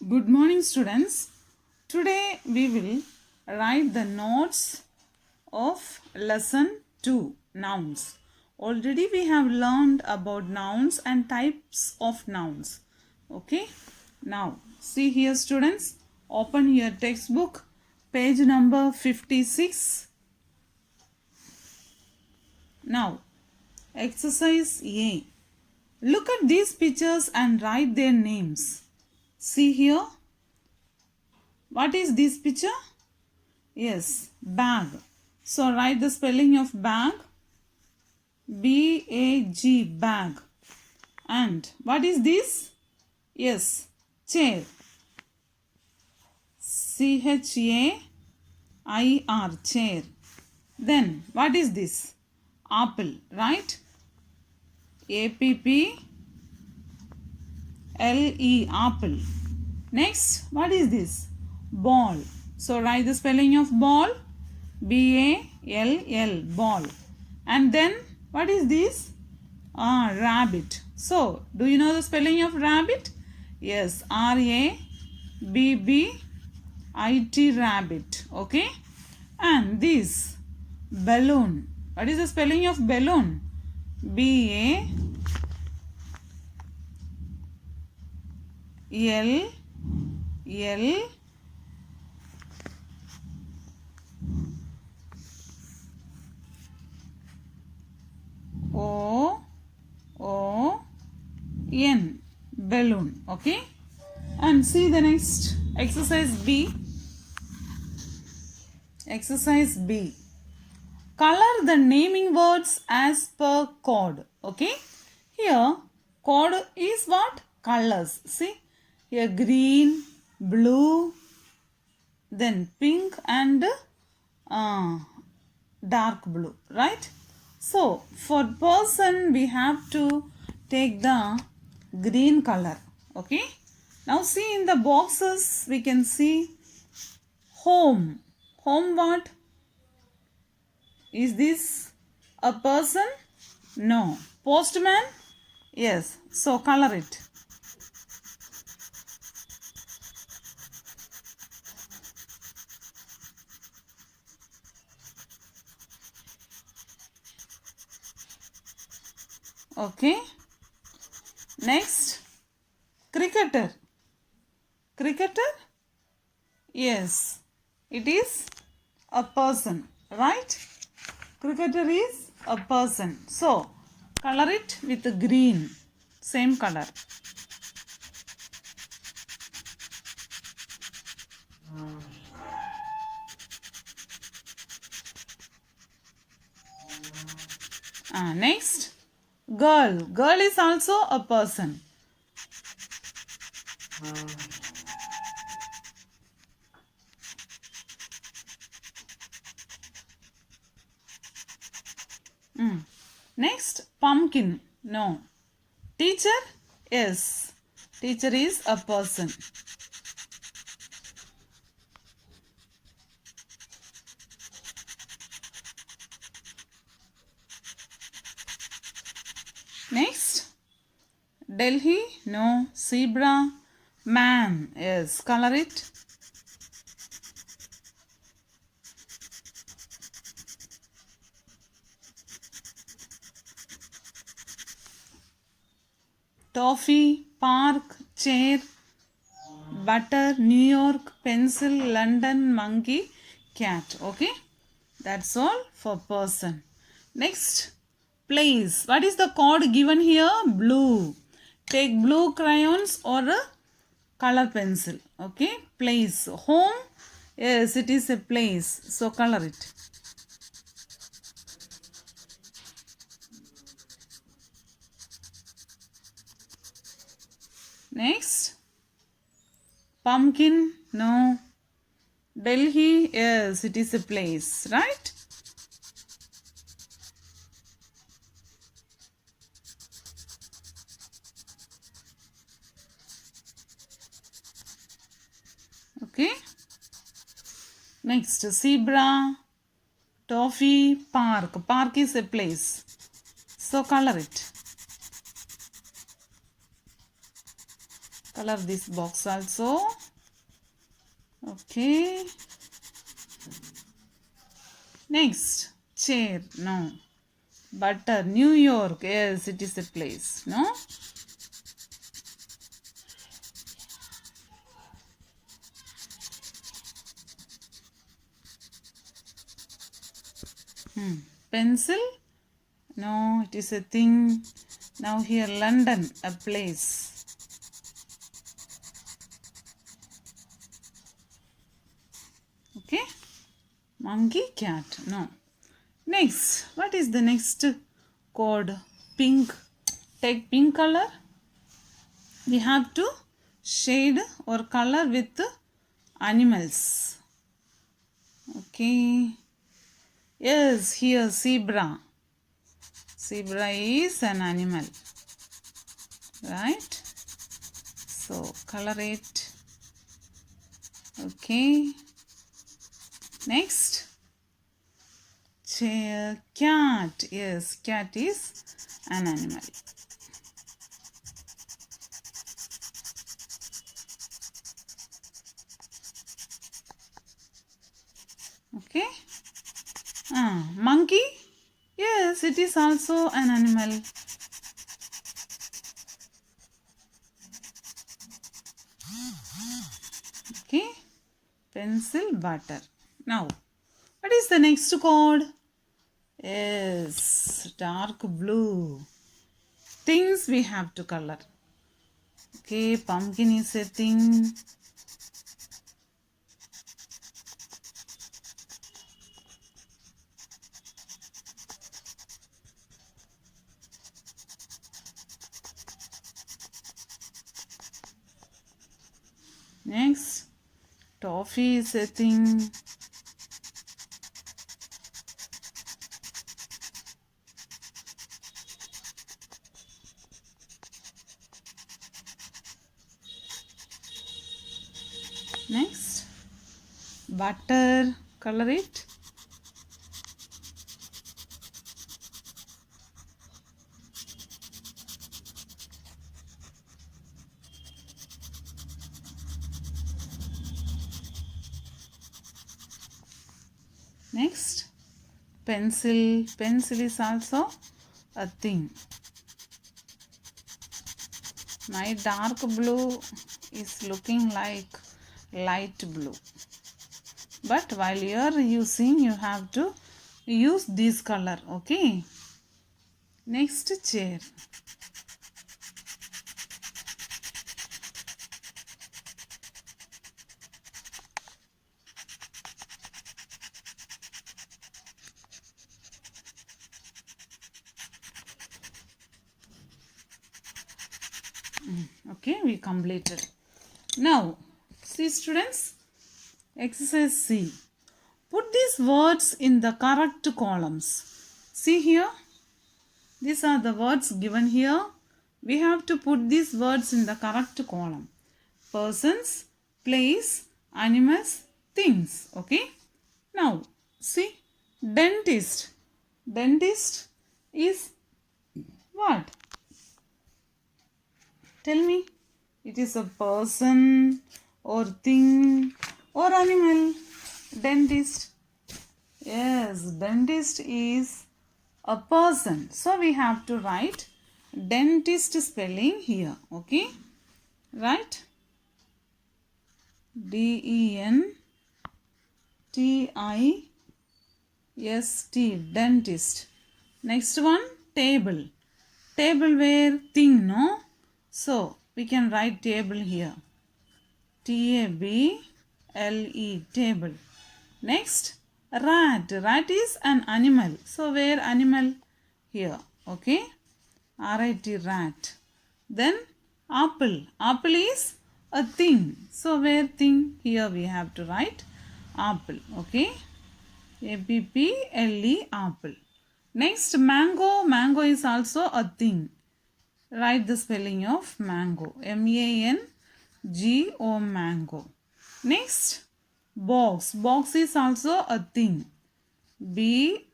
Good morning, students. Today we will write the notes of lesson 2 nouns. Already we have learned about nouns and types of nouns. Okay. Now see here, students. Open your textbook, page number 56. Now exercise A. Look at these pictures and write their names. See here. What is this picture? Yes, bag. So write the spelling of bag. B-A-G, bag. And what is this? Yes, chair. C-H-A-I-R, chair. Then what is this? Apple, right? A-P-P-L-E, apple. Next, what is this? Ball. So write the spelling of ball. B-A-L-L, ball. And then what is this? Rabbit. So do you know the spelling of rabbit? Yes, R-A-B-B-I-T, rabbit. Okay. And this balloon. What is the spelling of balloon? B-A-L-L O-O-N, balloon. Okay. And see the next exercise B. Exercise B. Color the naming words as per code. Okay. Here code is what? Colors. See here, green, blue, then pink and dark blue, right? So for person we have to take the green color. Okay. Now see in the boxes we can see home. Home what? Is this a person? No. Postman? Yes. So color it. Okay. Next, cricketer. Cricketer? Yes, it is a person, right? Cricketer is a person. So, color it with green, same color. Next, girl. Girl is also a person. Next, pumpkin. No. Teacher? Yes. Teacher is a person. Next, Delhi? No. Zebra? Man? Yes. Color it. Toffee, park, chair, butter, New York, pencil, London, monkey, cat. Okay. That's all for person. Next, place. What is the code given here? Blue. Take blue crayons or a color pencil. Okay. Place. Home. Yes, it is a place. So color it. Next, pumpkin. No. Delhi. Yes, it is a place, right? Okay. Next, zebra, toffee, park. Park is a place. So color it. Color this box also. Okay. Next, chair. No. Butter. New York. Yes, it is a place. No. Pencil. No, it is a thing. Now here London, a place. Okay. Monkey, cat. No. Next, what is the next code? Pink. Take pink color. We have to shade or color with animals. Okay. Yes, here zebra. Zebra is an animal. Right? So, color it. Okay. Next. Chair, cat. Yes, cat is an animal. Okay. Monkey. Yes, it is also an animal. Okay. Pencil, butter. Now, what is the next code? Yes, dark blue. Things we have to color. Okay, pumpkin is a thing. Next, toffee is a thing. Next, butter, color it. Next, pencil. Pencil is also a thing. My dark blue is looking like light blue. But while you are using, you have to use this color. Okay. Next, chair. Okay, we completed. Now, see students, exercise C. Put these words in the correct columns. See here, these are the words given here. We have to put these words in the correct column. Persons, place, animals, things. Okay. Now, see, dentist. Dentist is what? Tell me. It is a person or thing or animal. Dentist. Yes, dentist is a person. So we have to write dentist spelling here. Okay. Right? D-E-N-T-I-S-T. Dentist. Next one, table. Table where thing, no? So we can write table here. T-A-B-L-E. Table. Next, rat. Rat is an animal. So where animal? Here. Okay. R-I-T. Rat. Then apple. Apple is a thing. So where thing? Here we have to write apple. Okay. A-P-P-L-E. Apple. Next, mango. Mango is also a thing. Write the spelling of mango. M-A-N-G-O. Mango. Next, box. Box is also a thing. B-O-X.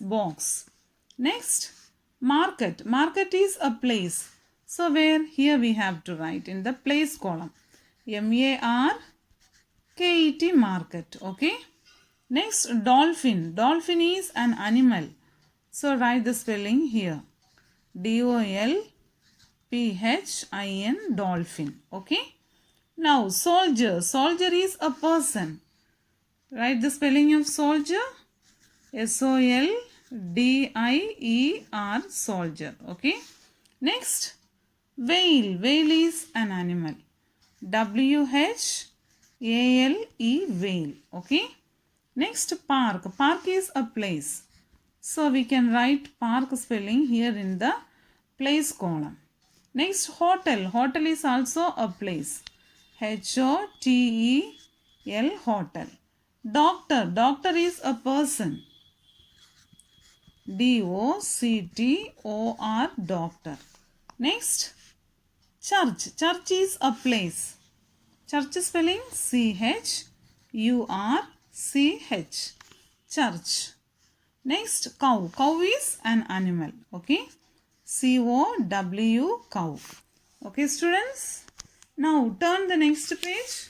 Box. Next, Market. Market is a place. So where? Here we have to write in the place column. M-A-R-K-E-T, market. Okay. Next, dolphin. Dolphin is an animal. So write the spelling here. D-O-L-P-H-I-N, dolphin. Okay. Now, soldier. Soldier is a person. Write the spelling of soldier. S-O-L-D-I-E-R, soldier. Okay. Next, whale. Whale is an animal. W-H-A-L-E, whale. Okay. Next, park. Park is a place. So we can write park spelling here in the place column. Next, hotel. Hotel is also a place. H-O-T-E-L, hotel. Doctor. Doctor is a person. D-O-C-T-O-R, doctor. Next, church. Church is a place. Church spelling C-H-U-R-C-H. Church. Next, cow. Cow is an animal. Okay. C-O-W, cow. Okay, students. Now, turn the next page.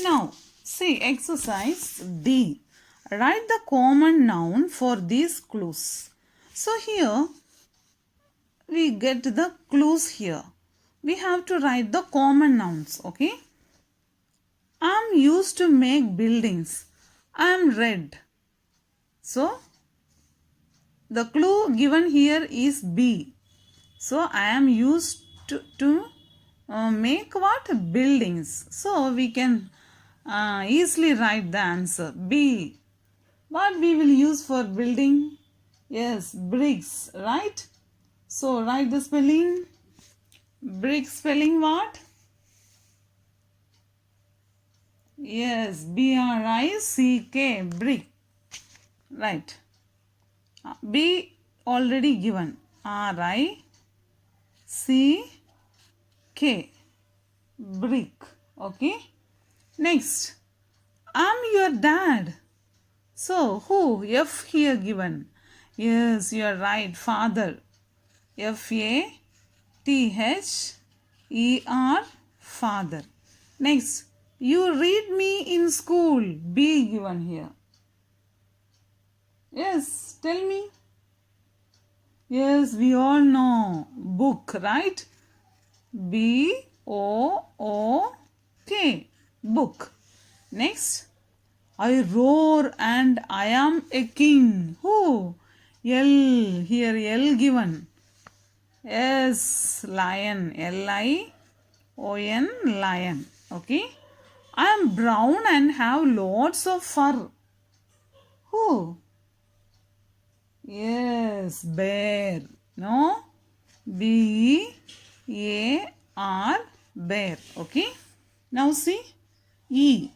Now, see exercise D. Write the common noun for these clues. So, here we get the clues here. We have to write the common nouns. Okay. I am used to make buildings. I am red. So, the clue given here is B. So, I am used to make what? Buildings. So, we can easily write the answer. B. What we will use for building? Yes, bricks, right? So, write the spelling. Brick spelling what? Yes, B-R-I-C-K, brick. Right. B already given. R-I-C-K, brick. Okay. Next, I'm your dad. So, who? F here given. Yes, you are right. Father. F-A-T-H-E-R, father. Next, you read me in school. B given here. Yes, tell me. Yes, we all know. Book, right? B-O-O-K. Book. Next, I roar and I am a king. Who? L. Here L given. Yes, lion. L-I-O-N, lion. Okay. I am brown and have lots of fur. Who? Yes, bear. No? B-E-A-R, bear. Okay. Now see. E.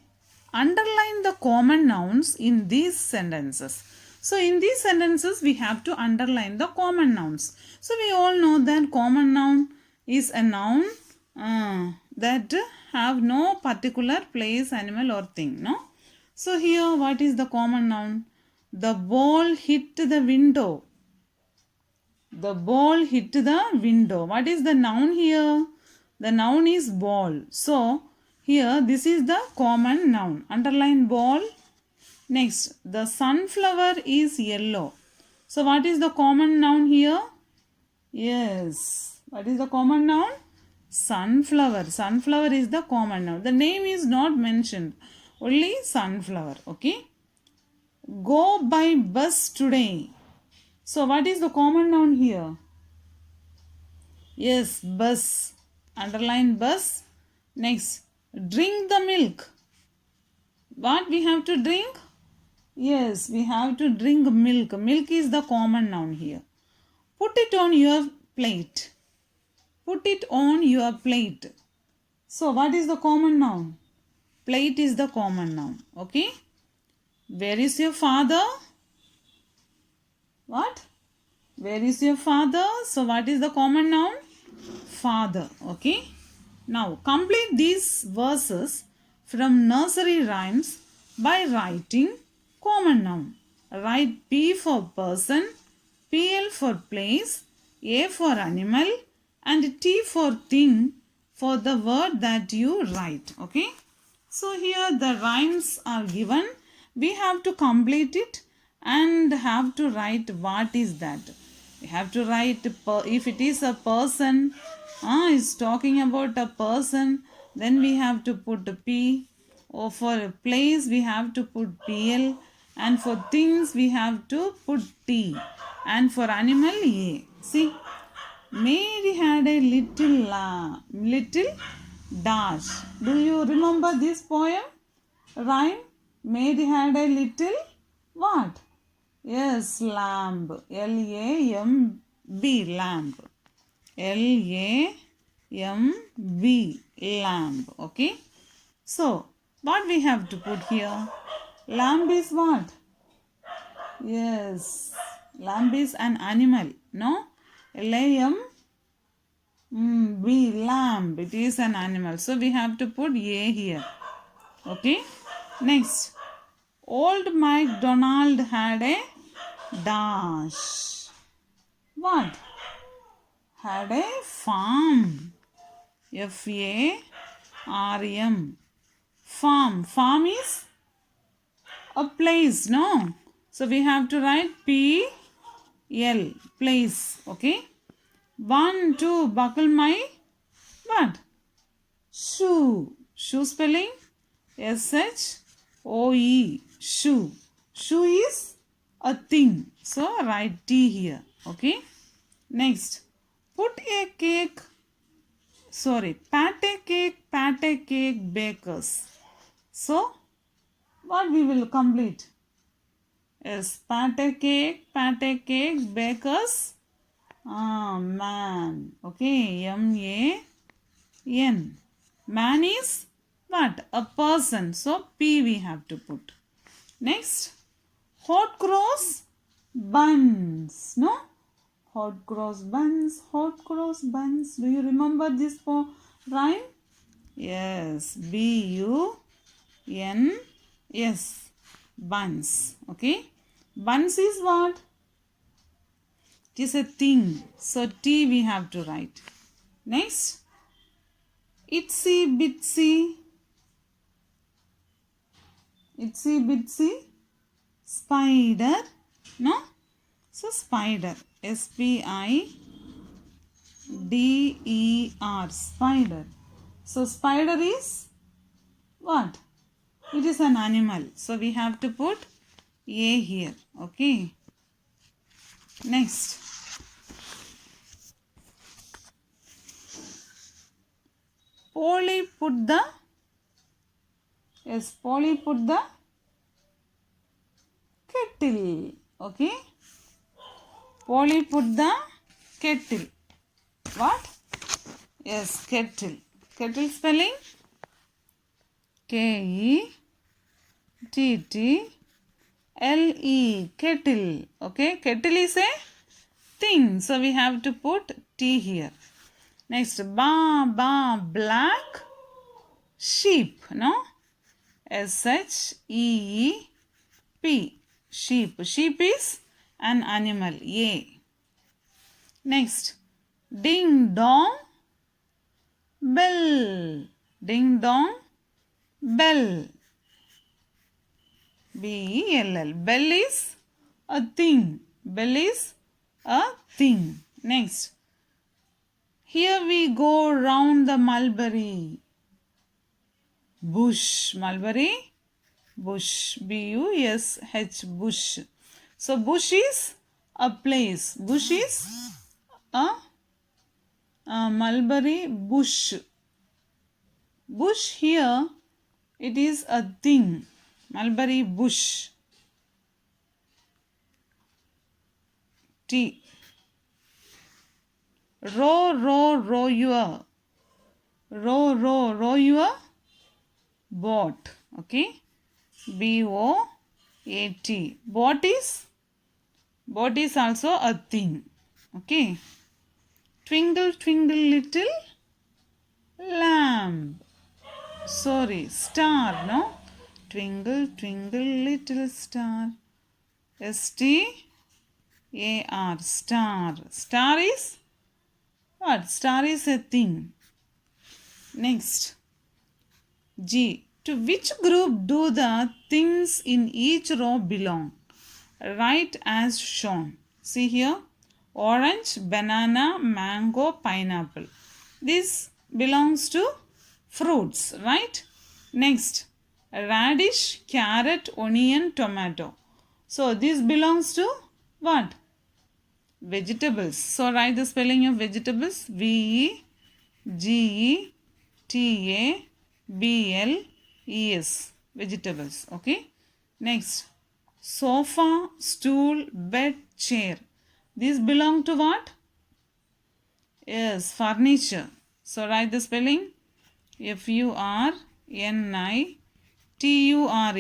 Underline the common nouns in these sentences. So in these sentences we have to underline the common nouns. So we all know that common noun is a noun that have no particular place, animal or thing. No. So here what is the common noun? The ball hit the window. The ball hit the window. What is the noun here? The noun is ball. So here this is the common noun. Underline ball. Next, the sunflower is yellow. So what is the common noun here? Yes. What is the common noun? Sunflower. Sunflower is the common noun. The name is not mentioned. Only sunflower. Okay. Go by bus today. So what is the common noun here? Yes, bus. Underline bus. Next, drink the milk. What we have to drink? Yes, we have to drink milk. Milk is the common noun here. Put it on your plate. Put it on your plate. So what is the common noun? Plate is the common noun. Okay. Where is your father? What? Where is your father? So what is the common noun? Father. Okay. Now complete these verses from nursery rhymes by writing common noun. Write P for person, PL for place, A for animal and T for thing for the word that you write. Okay. So here the rhymes are given. We have to complete it and have to write what is that. We have to write if it is a person, is talking about a person, then we have to put P. Or for a place we have to put PL, and for things we have to put T, and for animal A. See, Mary had a little little dash. Do you remember this poem? Rhyme. Mary had a little what? Yes, lamb. L-A-M-B, lamb. L-A-M-B, lamb. Okay. So, what we have to put here? Lamb is what? Yes, lamb is an animal. No? L-A-M-B, lamb. It is an animal. So, we have to put A here. Okay. Next. Old MacDonald had a dash. What? Had a farm. F-A-R-M. Farm. Farm is a place, no? So we have to write P-L. Place. Okay. 1, 2. Buckle my what? Shoe. Shoe spelling? S-H-O-E. Shoe. Shoe is a thing. So write T here. Okay. Next. Put a cake. Sorry. Pate cake bakers. So what we will complete? Yes. Pate cake bakers. Man. Okay. M-A-N. Man is what? A person. So P we have to put. Next. Hot cross buns. No? Hot cross buns. Do you remember this rhyme? Yes. B-U-N-S. Buns. Okay. Buns is what? It is a thing. So T we have to write. Next. Itsy bitsy spider. No? So spider. S-P-I-D-E-R. Spider. So spider is what? It is an animal. So we have to put A here. Okay. Next. Polly put the kettle. Okay. Polly put the kettle. What? Yes, kettle. Kettle spelling? K-E-T-T-L-E. Kettle. Okay. Kettle is a thing. So we have to put T here. Next. Black sheep. No? S-H-E-E-P. Sheep. Sheep is an animal. A. Next. Ding dong bell. Ding dong bell. B-E-L-L. Bell is a thing. Bell is a thing. Next. Here we go round the mulberry bush. Mulberry bush. B-U-S-H. Bush. So bush is a place. Bush is a mulberry bush. Bush here, it is a thing. Mulberry bush. T. Row your. Row your boat. Okay. B-O-A-T. Boat is also a thing. Okay. Twinkle, twinkle, little lamb. Sorry, star, no? Twinkle, twinkle, little star. S-T-A-R, star. Star is what? Star is a thing. Next, G. To which group do the things in each row belong? Write as shown. See here. Orange, banana, mango, pineapple. This belongs to fruits, right? Next, radish, carrot, onion, tomato. So this belongs to what? Vegetables. So write the spelling of vegetables. V-E-G-E-T-A-B-L-E-S. Vegetables. Okay. Next, sofa, stool, bed, chair. These belong to what? Yes, furniture. So write the spelling. F-U-R-N-I-T-U-R-E.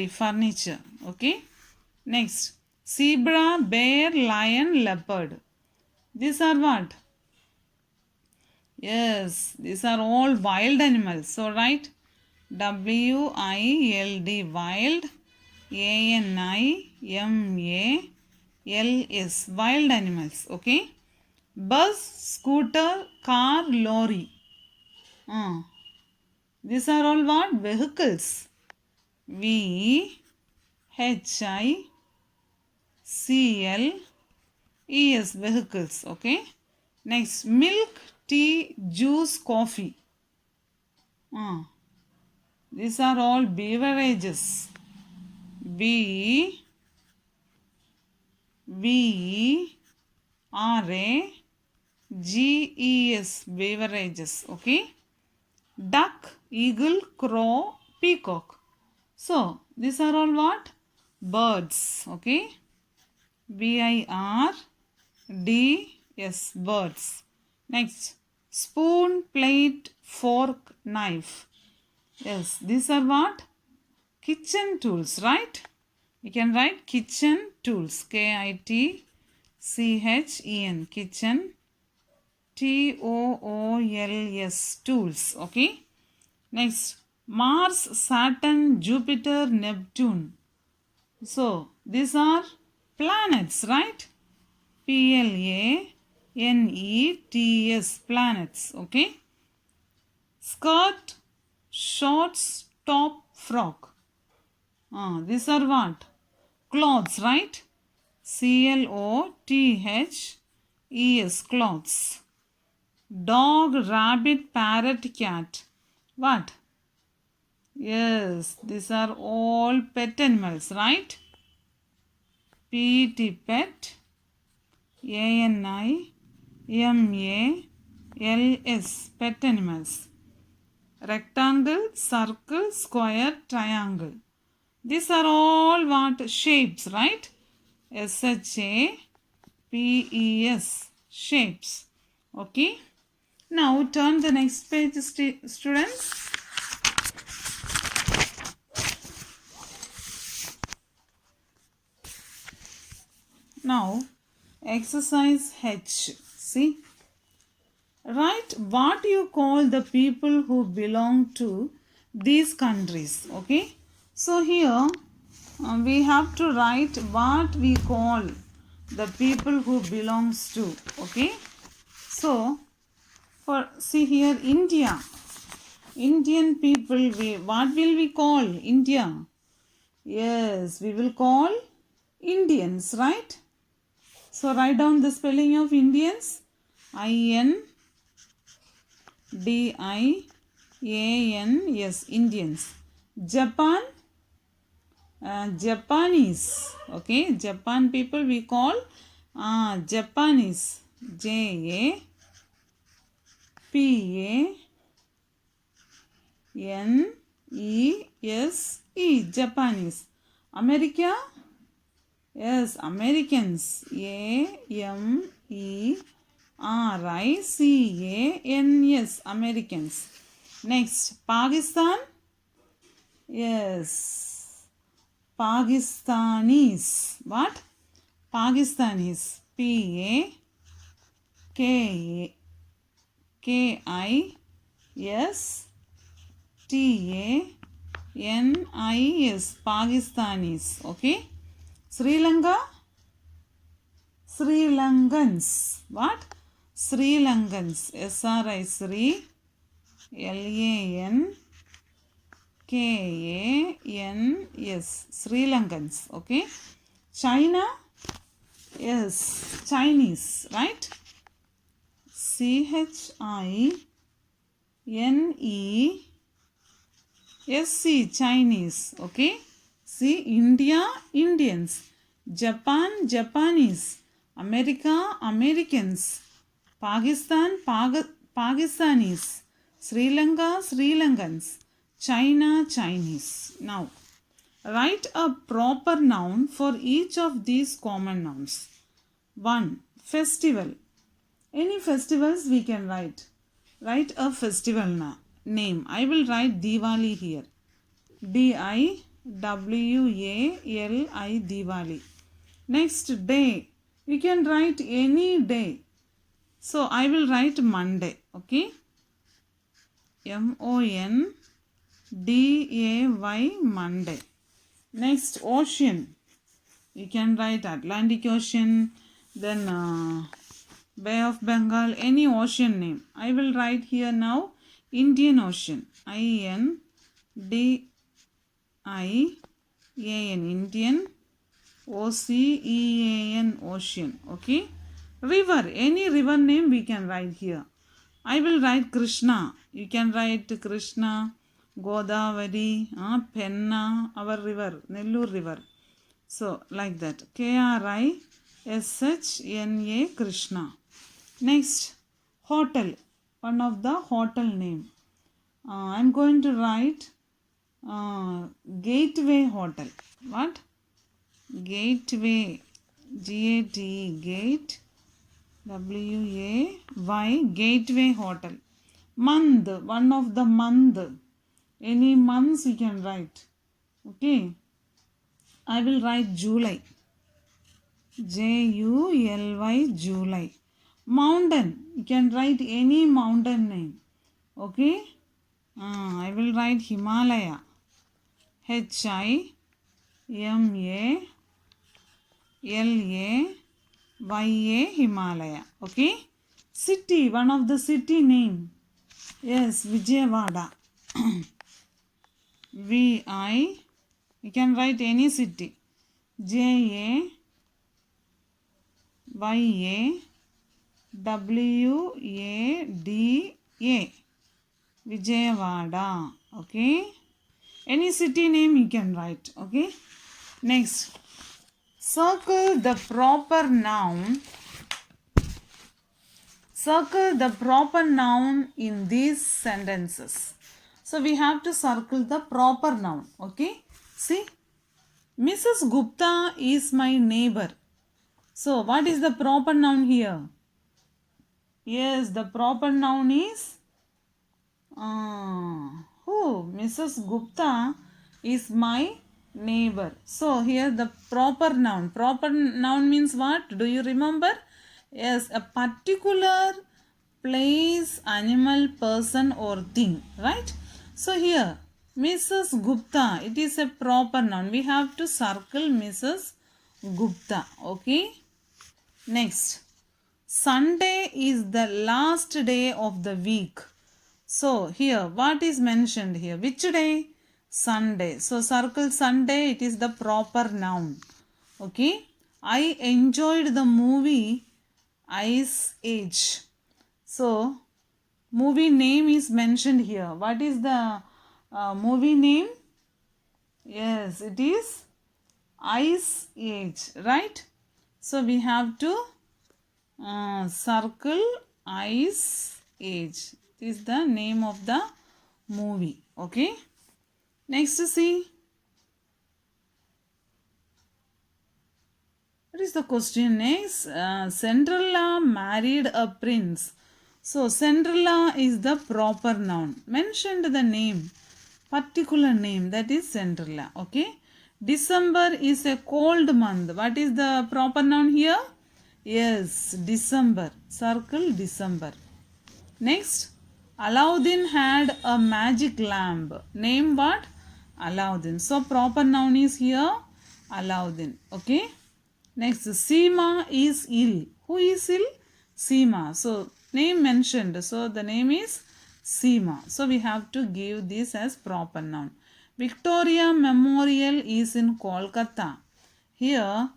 Furniture. Okay. Next, zebra, bear, lion, leopard. These are what? Yes, these are all wild animals. So write W-I-L-D, wild, A-N-I-M-A-L-S, wild animals. Okay. Bus, scooter, car, lorry. These are all what? Vehicles. V-H-I-C-L-E-S, vehicles. Okay. Next, milk, tea, juice, coffee. These are all beverages. B-E-V-E-R-A-G-E-S, beverages. Okay. Duck, eagle, crow, peacock. So these are all what? Birds. Okay. B-I-R-D-S, birds. Next, spoon, plate, fork, knife. Yes, these are what? Kitchen tools, right? You can write kitchen tools. K-I-T-C-H-E-N. Kitchen. T-O-O-L-S. Tools. Okay. Next, Mars, Saturn, Jupiter, Neptune. So these are planets, right? P-L-A-N-E-T-S. Planets. Okay. Skirt, shorts, top, frock. These are what? Clothes, right? C-L-O-T-H-E-S, clothes. Dog, rabbit, parrot, cat. What? Yes, these are all pet animals, right? P-T, pet. A-N-I-M-A-L-S, pet animals. Rectangle, circle, square, triangle. These are all what? Shapes, right? S-H-A-P-E-S, shapes. Okay. Now turn the next page, students. Now exercise H. See. Write what you call the people who belong to these countries. Okay. So here we have to write what we call the people who belongs to. Okay. So for see here India. Indian people, what will we call India? Yes, we will call Indians, right? So write down the spelling of Indians. I-N-D-I-A-N-S, Indians. Japan, Japanese. Okay, Japan people we call Japanese. J-A-P-A-N-E-S-E, Japanese. America, yes, Americans. A-M-E-R-I-C-A-N-S, Americans. Next, Pakistan. Yes, Pakistanis. What? Pakistanis. P-A-K-I S T A N I S, Pakistanis. Okay. Sri Lanka, Sri Lankans. What? Sri Lankans. S R I Sri L A N K A N S. Sri Lankans. Okay. China. Yes, Chinese, right? CHINESC, Chinese. Okay. See, India, Indians. Japan, Japanese. America, Americans. Pakistan, Pakistanis. Sri Lanka, Sri Lankans. China, Chinese. Now, write a proper noun for each of these common nouns. 1. Festival. Any festivals we can write. Write a festival name. I will write Diwali here. DIWALI, Diwali. Next, day. You can write any day. So I will write Monday. Okay. MONDAY, Monday. Next, ocean. You can write Atlantic Ocean, then Bay of Bengal, any ocean name. I will write here now Indian Ocean. INDIAN, Indian. OCEAN, ocean. Okay. River, any river name we can write here. I will write Krishna. You can write Krishna, Godavari, Penna, our river, Nellore river. So, like that. KRISHNA, Krishna. Next, hotel. One of the hotel name. I am going to write Gateway Hotel. What? Gateway. GATE. Gate. WAY. Gateway Hotel. Month. One of the month. Any months you can write. Okay. I will write July. JULY, July. Mountain. You can write any mountain name. Okay. I will write Himalaya. HIMALAYA, Himalaya. Okay. City. One of the city name. Yes, Vijayawada. VI. You can write any city. JAYAWADA. Vijayawada. Okay. Any city name you can write. Okay. Next. Circle the proper noun. Circle the proper noun in these sentences. So we have to circle the proper noun. Okay. See. Mrs. Gupta is my neighbor. So what is the proper noun here? Yes, the proper noun is Mrs. Gupta is my neighbor. So here the proper noun. Proper noun means what? Do you remember? Yes, a particular place, animal, person or thing. Right? So here Mrs. Gupta, it is a proper noun. We have to circle Mrs. Gupta. Okay. Next. Sunday is the last day of the week. So here what is mentioned here? Which day? Sunday. So circle Sunday. It is the proper noun. Okay. I enjoyed the movie Ice Age. So movie name is mentioned here. What is the movie name? Yes, it is Ice Age, right? So we have to circle Ice Age. This is the name of the movie. Okay. Next, see. What is the question next? Cinderella married a prince. So Cinderella is the proper noun. Mentioned the name, particular name, that is Cinderella. Okay. December is a cold month. What is the proper noun here? Yes, December. Circle December. Next, Alauddin had a magic lamp. Name what? Alauddin. So proper noun is here Alauddin. Okay. Next, Seema is ill. Who is ill? Seema. So name mentioned. So the name is Seema. So we have to give this as proper noun. Victoria Memorial is in Kolkata. Here,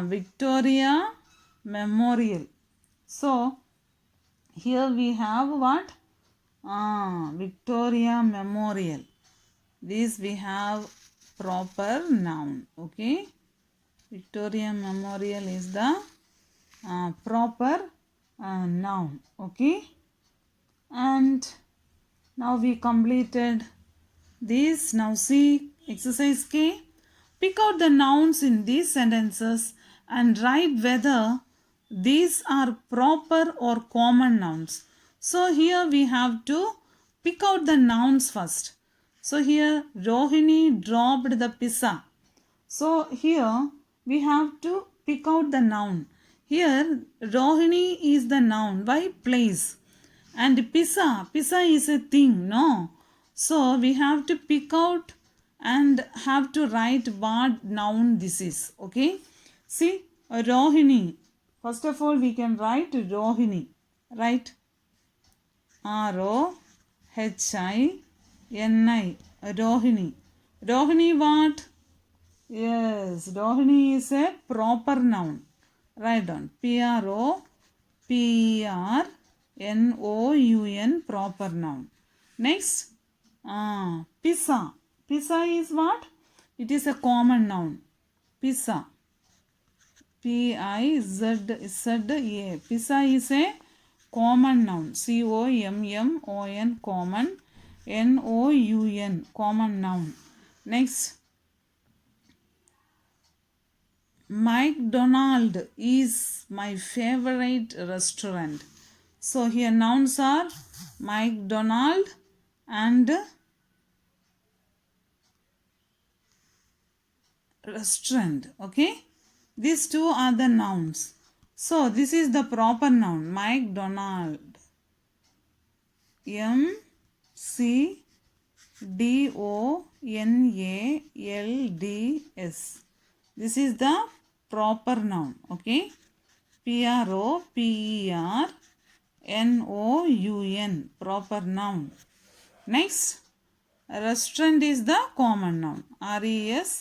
Victoria Memorial. So here we have what? Victoria Memorial. This we have proper noun. Okay. Victoria Memorial is the proper noun. Okay. And now we completed this. Now see exercise K. Pick out the nouns in these sentences and write whether these are proper or common nouns. So here we have to pick out the nouns first. So here Rohini dropped the pizza. So here we have to pick out the noun. Here Rohini is the noun by place. And pizza is a thing, no? So we have to pick out and have to write what noun this is. Okay. See, Rohini. First of all, we can write Rohini. Right? R-O-H-I-N-I. Rohini. Rohini what? Yes, Rohini is a proper noun. Write down. P-R-O-P-E-R-N-O-U-N. Proper noun. Next, pizza. Pizza is what? It is a common noun. Pizza. P-I-Z-Z-A. Pizza is a common noun. C-O-M-M-O-N. Common. N-O-U-N. Common noun. Next, McDonald's is my favorite restaurant. So here nouns are McDonald and restaurant. Okay. These two are the nouns. So this is the proper noun. McDonald. M-C-D-O-N-A-L-D-S. This is the proper noun. Okay. P-R-O-P-E-R-N-O-U-N. Proper noun. Next, restaurant is the common noun. R-E-S-T-A-U-R-A-N-T.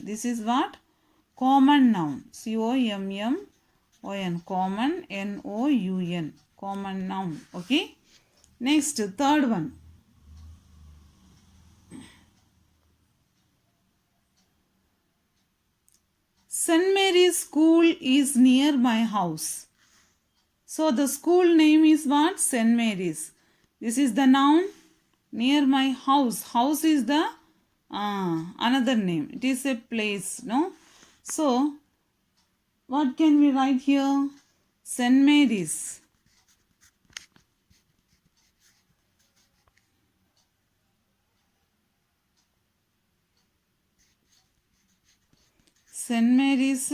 This is what? Common noun. C-O-M-M-O-N. Common. N-O-U-N. Common noun. Okay. Next, third one. St. Mary's School is near my house. So the school name is what? St. Mary's. This is the noun. Near my house. House is the another name. It is a place. No. So what can we write here? St. Mary's. St. Mary's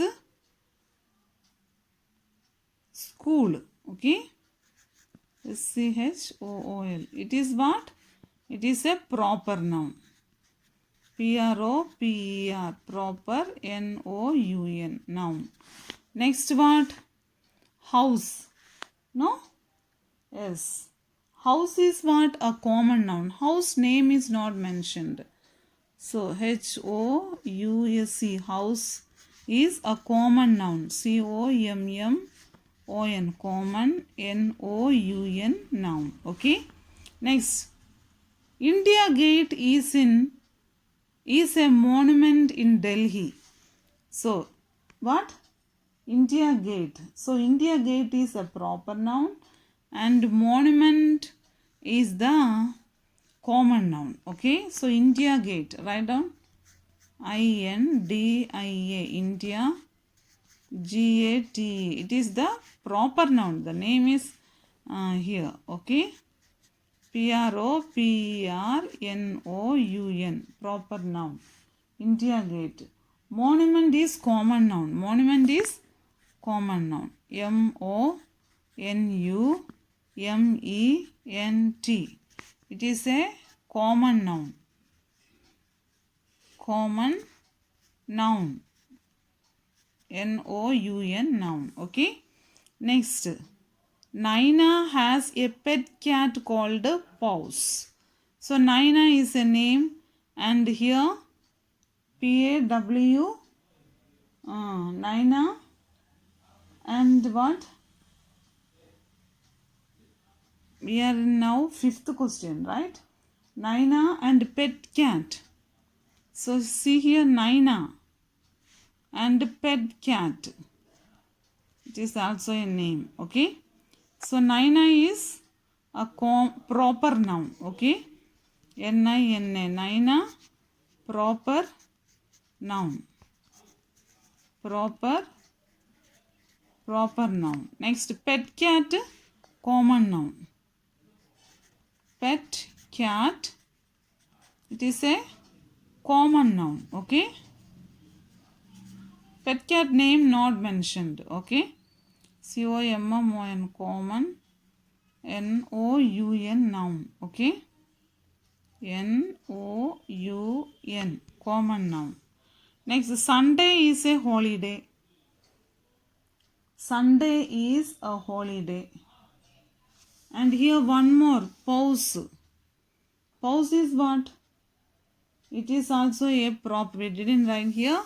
School. Okay. S-C-H-O-O-L. It is what? It is a proper noun. P-R-O-P-E-R. Proper. N-O-U-N. Noun. Next what? House. No? Yes. House is what? A common noun. House name is not mentioned. So H-O-U-S-E. House is a common noun. C-O-M-M-O-N. Common. N-O-U-N. Noun. Okay. Next. India Gate is a monument in Delhi. So what? India Gate. So India Gate is a proper noun and monument is the common noun. Okay. So India Gate. Write down. I-N-D-I-A. India. G-A-T-E. It is the proper noun. The name is here. Okay. P-R-O-P-E-R-N-O-U-N. Proper noun. India Gate. Monument is common noun. Monument is common noun. M-O N-U-M-E-N-T. It is a common noun. Common noun. N-O-U-N noun. Okay. Next. Naina has a pet cat called Paws. So Naina is a name, and here P-A-W, Naina, and what? We are now fifth question, right? Naina and pet cat. So see here, Naina and pet cat. It is also a name. Okay. So Naina is a proper noun. Okay. N-I-N-A. Naina, proper noun. Proper noun. Next, pet cat, common noun. Pet cat, it is a common noun. Okay. Pet cat name not mentioned. Okay. C-O-M-M-O-N, common. N-O-U-N, noun. Okay. N-O-U-N, common noun. Next, Sunday is a holiday. Sunday is a holiday. And here one more, pause. Pause is what? It is also a proper. We didn't write here.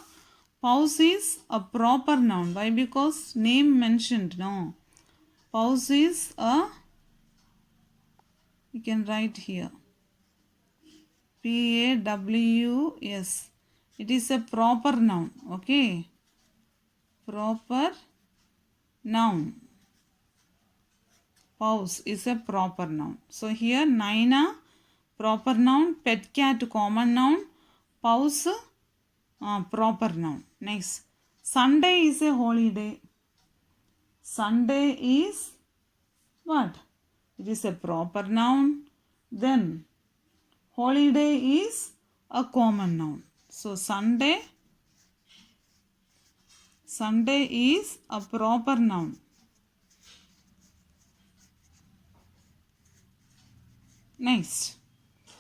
Pause is a proper noun. Why? Because name mentioned. No. Pause is a, you can write here. P-A-W-S. It is a proper noun. Okay. Proper noun. Pause is a proper noun. So here Naina, proper noun. Pet cat, common noun. Pause, proper noun. Next, Sunday is a holiday. Sunday is what? It is a proper noun. Then holiday is a common noun. So Sunday is a proper noun. Next,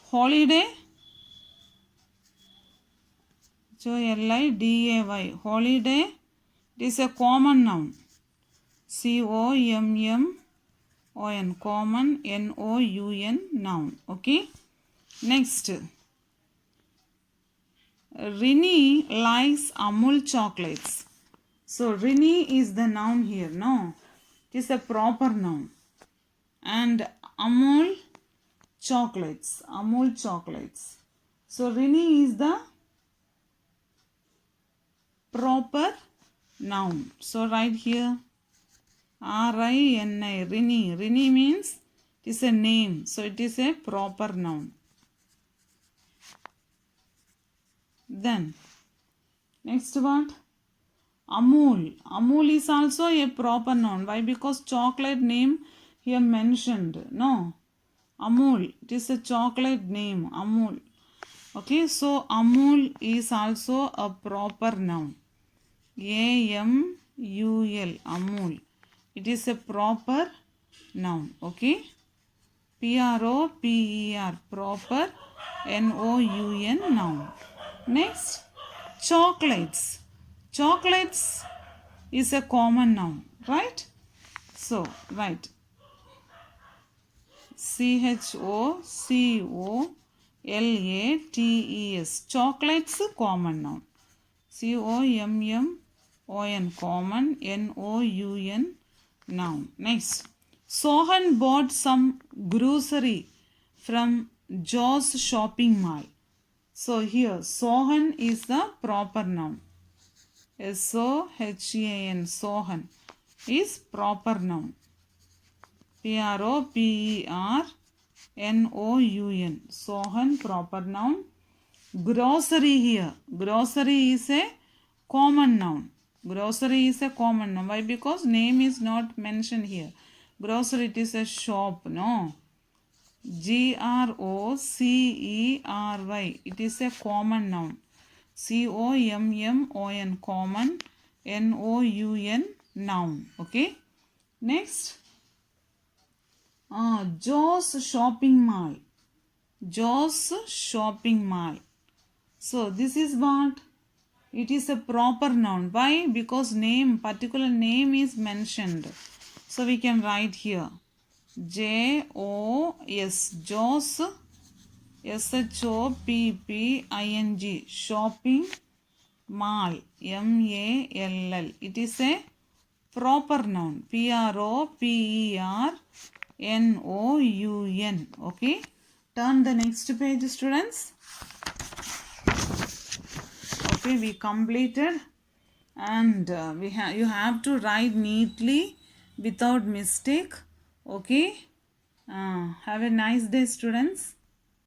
holiday, H-O-L-I-D-A-Y, holiday, it is a common noun. C-O-M-M-O-N, common, N-O-U-N, noun. Okay. Next, Rini likes Amul chocolates. So Rini is the noun here. No, it is a proper noun. And Amul chocolates. So Rini is the proper noun. So write here R-I-N-I, Rini. Rini means it is a name. So it is a proper noun. Then next what? Amul. Amul is also a proper noun. Why? Because chocolate name here mentioned. No. Amul. It is a chocolate name. Amul. Okay. So Amul is also a proper noun. A-M-U-L. Amul. It is a proper noun. Okay. P-R-O-P-E-R. Proper. N-O-U-N, noun. Next, chocolates. Chocolates is a common noun, right? So, write C-H-O-C-O-L-A-T-E-S. Chocolates, common noun. C-O-M-M-O-N, common. N-O-U-N, noun. Next, Sohan bought some grocery from Joe's shopping mall. So here Sohan is the proper noun. S-O-H-A-N, Sohan is proper noun. P-R-O-P-E-R-N-O-U-N, Sohan, proper noun. Grocery here. Grocery is a common noun. Grocery is a common noun. Why? Because name is not mentioned here. Grocery, it is a shop. No. G-R-O-C-E-R-Y. It is a common noun. C-O-M-M-O-N, common. N-O-U-N, noun. Okay. Next, Joe's shopping mall. Joe's shopping mall. So this is what? It is a proper noun. Why? Because name, particular name is mentioned. So we can write here. J-O-S. Joe's. S-H-O-P-P-I-N-G. Shopping mall. M-A-L-L. It is a proper noun. P-R-O-P-E-R-N-O-U-N. Okay. Turn the next page, students. Okay, we completed, and you have to write neatly without mistake. Okay. Have a nice day, students.